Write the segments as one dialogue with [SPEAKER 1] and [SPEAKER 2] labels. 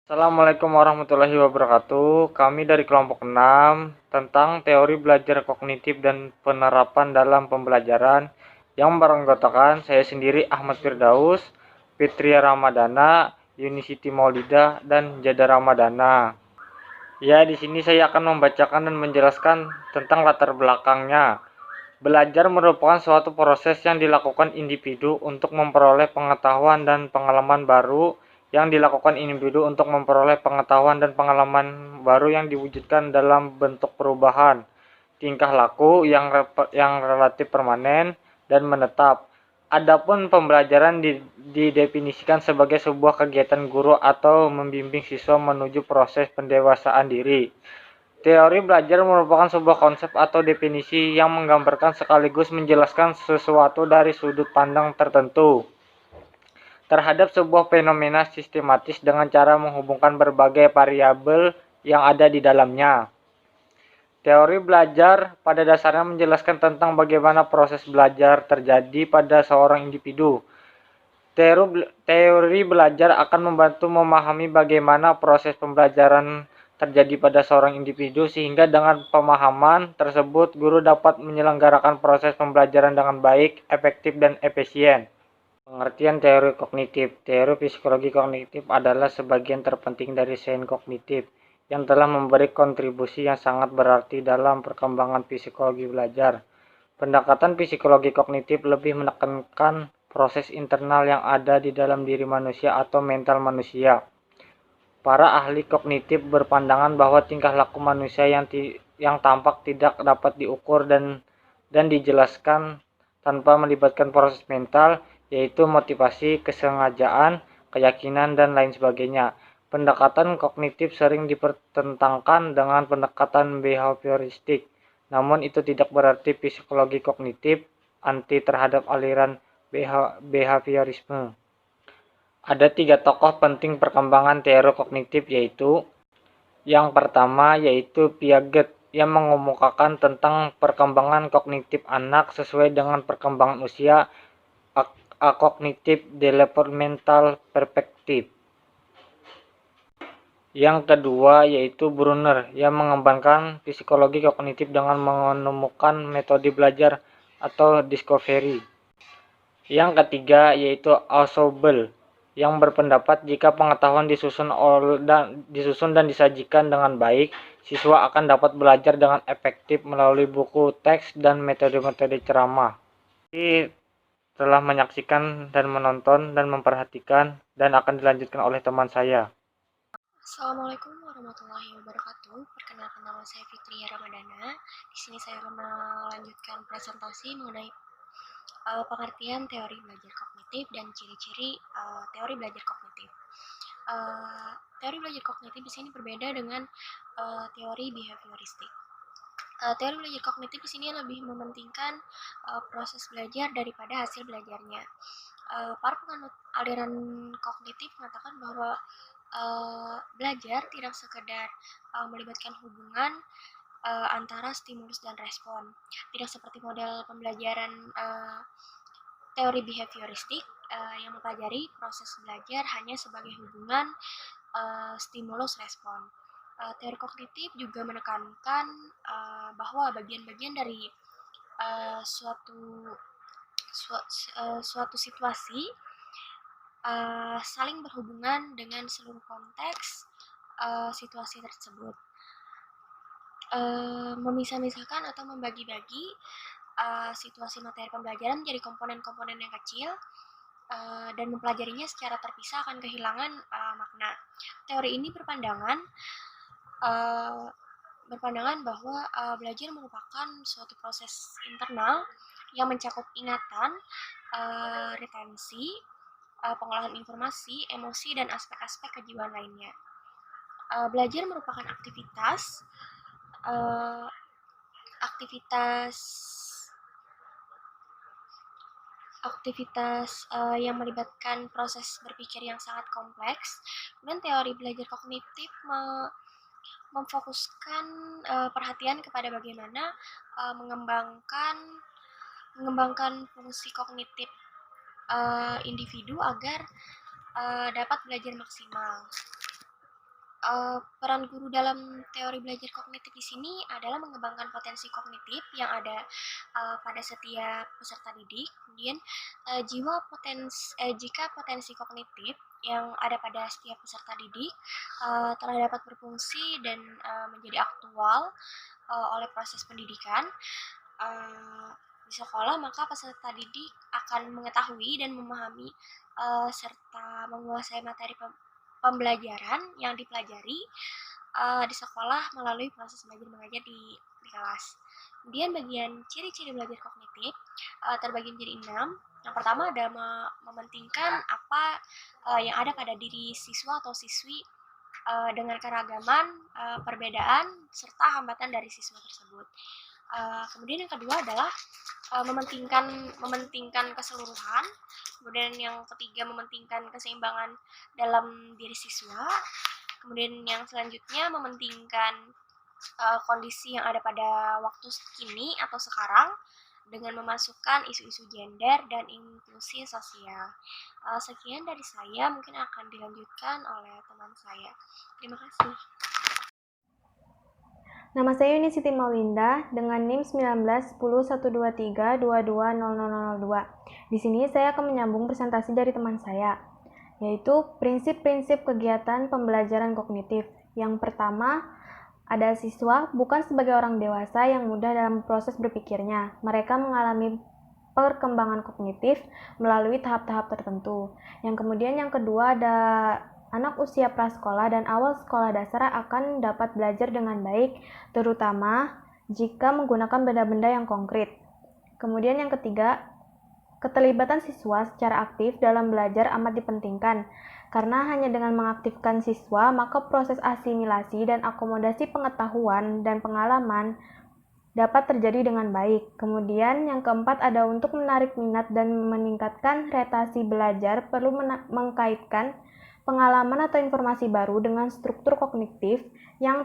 [SPEAKER 1] Assalamualaikum warahmatullahi wabarakatuh. Kami dari kelompok 6 tentang teori belajar kognitif dan penerapan dalam pembelajaran yang beranggotakan saya sendiri Ahmad Firdaus, Fitria Ramadana, Yunisiti Maulida, dan Jada Ramadana. Ya, di sini saya akan membacakan dan menjelaskan tentang latar belakangnya. Belajar merupakan suatu proses yang dilakukan individu untuk memperoleh pengetahuan dan pengalaman baru yang dilakukan individu untuk memperoleh pengetahuan dan pengalaman baru yang diwujudkan dalam bentuk perubahan tingkah laku yang relatif permanen dan menetap. Adapun pembelajaran didefinisikan sebagai sebuah kegiatan guru atau membimbing siswa menuju proses pendewasaan diri. Teori belajar merupakan sebuah konsep atau definisi yang menggambarkan sekaligus menjelaskan sesuatu dari sudut pandang tertentu terhadap sebuah fenomena sistematis dengan cara menghubungkan berbagai variabel yang ada di dalamnya. Teori belajar pada dasarnya menjelaskan tentang bagaimana proses belajar terjadi pada seorang individu. Teori belajar akan membantu memahami bagaimana proses pembelajaran terjadi pada seorang individu sehingga dengan pemahaman tersebut guru dapat menyelenggarakan proses pembelajaran dengan baik, efektif, dan efisien. Pengertian teori kognitif. Teori psikologi kognitif adalah sebagian terpenting dari sains kognitif yang telah memberi kontribusi yang sangat berarti dalam perkembangan psikologi belajar. Pendekatan psikologi kognitif lebih menekankan proses internal yang ada di dalam diri manusia atau mental manusia. Para ahli kognitif berpandangan bahwa tingkah laku manusia yang tampak tidak dapat diukur dan dijelaskan tanpa melibatkan proses mental, yaitu motivasi, kesengajaan, keyakinan, dan lain sebagainya. Pendekatan kognitif sering dipertentangkan dengan pendekatan behavioristik, namun itu tidak berarti psikologi kognitif anti terhadap aliran behaviorisme. Ada 3 tokoh penting perkembangan teori kognitif, yaitu yang pertama yaitu Piaget yang mengemukakan tentang perkembangan kognitif anak sesuai dengan perkembangan usia a cognitive developmental perspective. Yang kedua yaitu Brunner yang mengembangkan psikologi kognitif dengan menemukan metode belajar atau discovery. Yang ketiga yaitu Ausubel yang berpendapat jika pengetahuan disusun dan disajikan dengan baik, siswa akan dapat belajar dengan efektif melalui buku, teks, dan metode-metode ceramah. Jadi telah menyaksikan dan menonton dan memperhatikan dan akan dilanjutkan oleh teman saya.
[SPEAKER 2] Assalamualaikum warahmatullahi wabarakatuh. Perkenalkan nama saya Fitria Ramadana. Di sini saya akan melanjutkan presentasi mengenai pengertian teori belajar kognitif dan ciri-ciri teori belajar kognitif. Teori belajar kognitif di sini berbeda dengan teori behavioristik. Teori belajar kognitif di sini lebih mementingkan proses belajar daripada hasil belajarnya. Para penganut aliran kognitif mengatakan bahwa belajar tidak sekedar melibatkan hubungan antara stimulus dan respon. Tidak seperti model pembelajaran teori behavioristik yang mempelajari proses belajar hanya sebagai hubungan stimulus respon. Teori kognitif juga menekankan bahwa bagian-bagian dari suatu situasi saling berhubungan dengan seluruh konteks situasi tersebut. Memisah-misahkan atau membagi-bagi situasi materi pembelajaran menjadi komponen-komponen yang kecil dan mempelajarinya secara terpisah akan kehilangan makna. Teori ini berpandangan bahwa belajar merupakan suatu proses internal yang mencakup ingatan, retensi, pengolahan informasi, emosi, dan aspek-aspek kejiwaan lainnya. Belajar merupakan aktivitas yang melibatkan proses berpikir yang sangat kompleks. Kemudian teori belajar kognitif memfokuskan perhatian kepada bagaimana mengembangkan fungsi kognitif individu agar dapat belajar maksimal. Peran guru dalam teori belajar kognitif di sini adalah mengembangkan potensi kognitif yang ada pada setiap peserta didik. Kemudian jika potensi kognitif yang ada pada setiap peserta didik telah dapat berfungsi dan menjadi aktual oleh proses pendidikan di sekolah, maka peserta didik akan mengetahui dan memahami serta menguasai materi pembelajaran yang dipelajari di sekolah melalui proses belajar mengajar di kelas. Kemudian bagian ciri-ciri belajar kognitif terbagi menjadi 6. Yang pertama ada mementingkan apa yang ada pada diri siswa atau siswi dengan keragaman, perbedaan, serta hambatan dari siswa tersebut. Kemudian yang kedua adalah mementingkan keseluruhan. Kemudian yang ketiga mementingkan keseimbangan dalam diri siswa. Kemudian yang selanjutnya mementingkan kondisi yang ada pada waktu kini atau sekarang dengan memasukkan isu-isu gender dan inklusi sosial. Sekian dari saya, mungkin akan dilanjutkan oleh teman saya. Terima kasih.
[SPEAKER 3] Nama saya Yuni Siti Maulinda dengan NIM 191012322002. Di sini saya akan menyambung presentasi dari teman saya, yaitu prinsip-prinsip kegiatan pembelajaran kognitif. Yang pertama, ada siswa bukan sebagai orang dewasa yang mudah dalam proses berpikirnya. Mereka mengalami perkembangan kognitif melalui tahap-tahap tertentu. Yang kedua ada anak usia prasekolah dan awal sekolah dasar akan dapat belajar dengan baik, terutama jika menggunakan benda-benda yang konkret. Kemudian yang ketiga, keterlibatan siswa secara aktif dalam belajar amat dipentingkan, karena hanya dengan mengaktifkan siswa, maka proses asimilasi dan akomodasi pengetahuan dan pengalaman dapat terjadi dengan baik. Kemudian yang keempat ada untuk menarik minat dan meningkatkan retasi belajar perlu mengkaitkan pengalaman atau informasi baru dengan struktur kognitif yang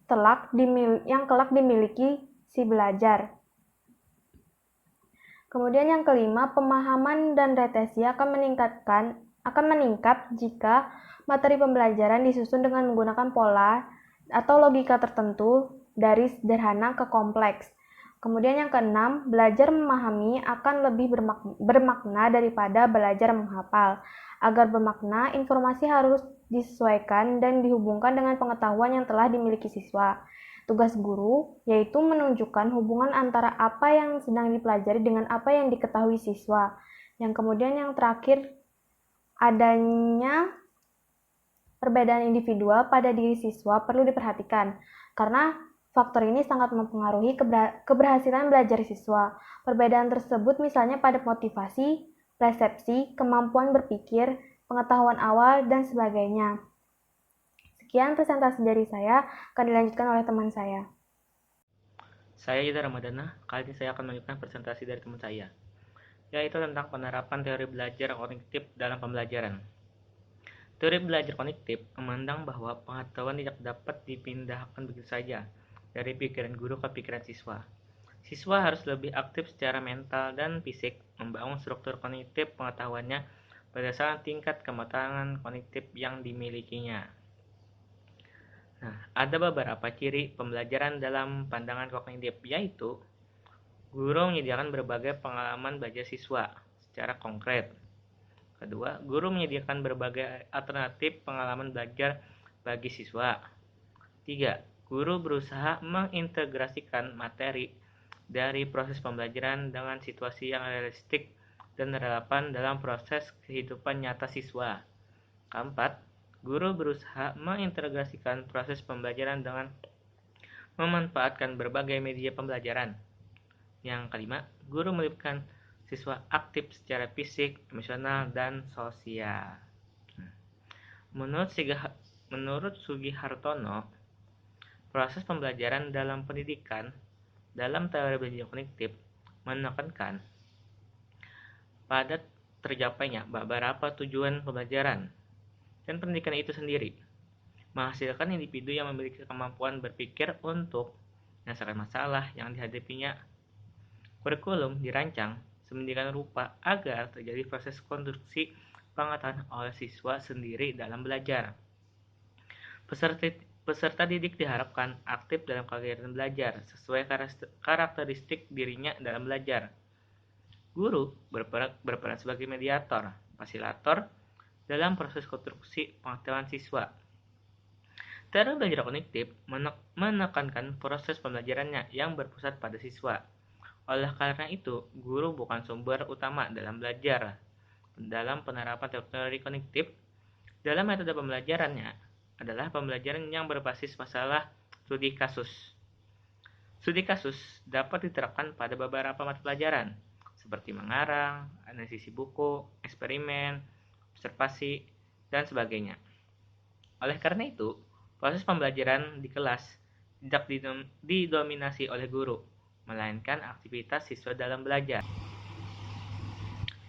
[SPEAKER 3] kelak dimiliki si belajar. Kemudian yang kelima, pemahaman dan retensi akan meningkat jika materi pembelajaran disusun dengan menggunakan pola atau logika tertentu dari sederhana ke kompleks. Kemudian yang keenam, belajar memahami akan lebih bermakna daripada belajar menghafal. Agar bermakna, informasi harus disesuaikan dan dihubungkan dengan pengetahuan yang telah dimiliki siswa. Tugas guru yaitu menunjukkan hubungan antara apa yang sedang dipelajari dengan apa yang diketahui siswa. Yang kemudian yang terakhir, adanya perbedaan individual pada diri siswa perlu diperhatikan, karena faktor ini sangat mempengaruhi keberhasilan belajar siswa. Perbedaan tersebut misalnya pada motivasi, persepsi, kemampuan berpikir, pengetahuan awal, dan sebagainya. Sekian presentasi dari saya, akan dilanjutkan oleh teman saya.
[SPEAKER 1] Saya Yuda Ramadana, kali ini saya akan melanjutkan presentasi dari teman saya, yaitu tentang penerapan teori belajar kognitif dalam pembelajaran. Teori belajar kognitif memandang bahwa pengetahuan tidak dapat dipindahkan begitu saja dari pikiran guru ke pikiran siswa. Siswa harus lebih aktif secara mental dan fisik, membangun struktur kognitif pengetahuannya berdasarkan tingkat kematangan kognitif yang dimilikinya. Nah, ada beberapa ciri pembelajaran dalam pandangan kognitif, yaitu guru menyediakan berbagai pengalaman belajar siswa secara konkret. Kedua, guru menyediakan berbagai alternatif pengalaman belajar bagi siswa. Tiga, guru berusaha mengintegrasikan materi dari proses pembelajaran dengan situasi yang realistik dan relevan dalam proses kehidupan nyata siswa. Keempat, guru berusaha mengintegrasikan proses pembelajaran dengan memanfaatkan berbagai media pembelajaran. Yang kelima, guru melibatkan siswa aktif secara fisik, emosional, dan sosial. Menurut Sugihartono, proses pembelajaran dalam pendidikan dalam teori belajar kognitif menekankan pada tercapainya beberapa tujuan pembelajaran dan pendidikan itu sendiri, menghasilkan individu yang memiliki kemampuan berpikir untuk menyelesaikan masalah yang dihadapinya. Kurikulum dirancang sedemikian rupa agar terjadi proses konstruksi pengetahuan oleh siswa sendiri dalam belajar.
[SPEAKER 4] Peserta didik diharapkan aktif dalam kegiatan belajar sesuai karakteristik dirinya dalam belajar. Guru berperan sebagai mediator, fasilitator dalam proses konstruksi pengetahuan siswa. Cara belajar kognitif menekankan proses pembelajarannya yang berpusat pada siswa. Oleh karena itu, guru bukan sumber utama dalam belajar. Dalam penerapan teori kognitif, dalam metode pembelajarannya adalah pembelajaran yang berbasis masalah studi kasus. Studi kasus dapat diterapkan pada beberapa mata pelajaran, seperti mengarang, analisis buku, eksperimen, observasi, dan sebagainya. Oleh karena itu, proses pembelajaran di kelas tidak didominasi oleh guru, melainkan aktivitas siswa dalam belajar.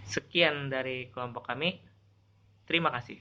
[SPEAKER 4] Sekian dari kelompok kami. Terima kasih.